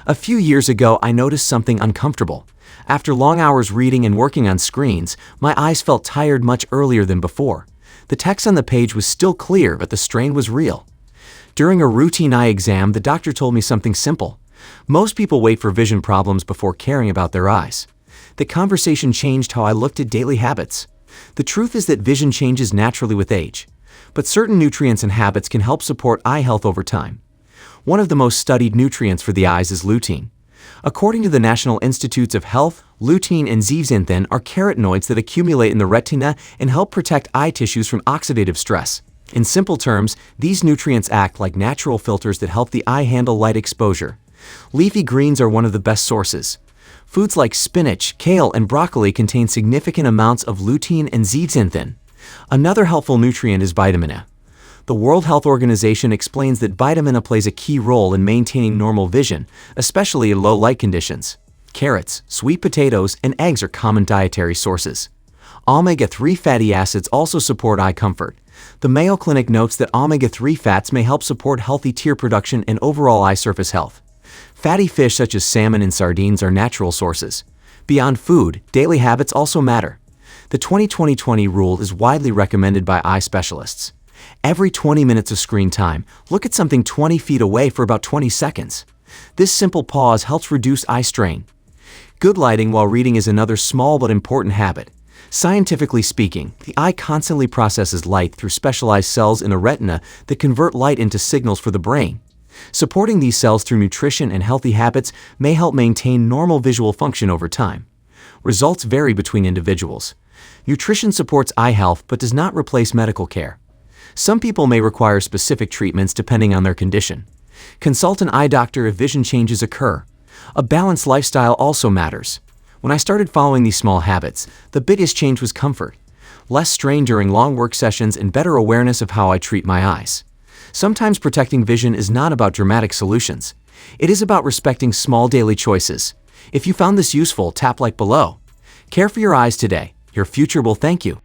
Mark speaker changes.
Speaker 1: A few years ago, I noticed something uncomfortable. After long hours reading and working on screens, my eyes felt tired much earlier than before. The text on the page was still clear, but the strain was real. During a routine eye exam, the doctor told me something simple. Most people wait for vision problems before caring about their eyes. The conversation changed how I looked at daily habits. The truth is that vision changes naturally with age, but certain nutrients and habits can help support eye health over time. One of the most studied nutrients for the eyes is lutein. According to the National Institutes of Health, lutein and zeaxanthin are carotenoids that accumulate in the retina and help protect eye tissues from oxidative stress. In simple terms, these nutrients act like natural filters that help the eye handle light exposure. Leafy greens are one of the best sources. Foods like spinach, kale, and broccoli contain significant amounts of lutein and zeaxanthin. Another helpful nutrient is vitamin A. The World Health Organization explains that vitamin A plays a key role in maintaining normal vision, especially in low light conditions. Carrots, sweet potatoes, and eggs are common dietary sources. Omega-3 fatty acids also support eye comfort. The Mayo Clinic notes that omega-3 fats may help support healthy tear production and overall eye surface health. Fatty fish such as salmon and sardines are natural sources. Beyond food, daily habits also matter. The 20-20-20 rule is widely recommended by eye specialists. Every 20 minutes of screen time, look at something 20 feet away for about 20 seconds. This simple pause helps reduce eye strain. Good lighting while reading is another small but important habit. Scientifically speaking, the eye constantly processes light through specialized cells in the retina that convert light into signals for the brain. Supporting these cells through nutrition and healthy habits may help maintain normal visual function over time. Results vary between individuals. Nutrition supports eye health but does not replace medical care. Some people may require specific treatments depending on their condition. Consult an eye doctor if vision changes occur. A balanced lifestyle also matters. When I started following these small habits, the biggest change was comfort. Less strain during long work sessions and better awareness of how I treat my eyes. Sometimes protecting vision is not about dramatic solutions. It is about respecting small daily choices. If you found this useful, tap like below. Care for your eyes today. Your future will thank you.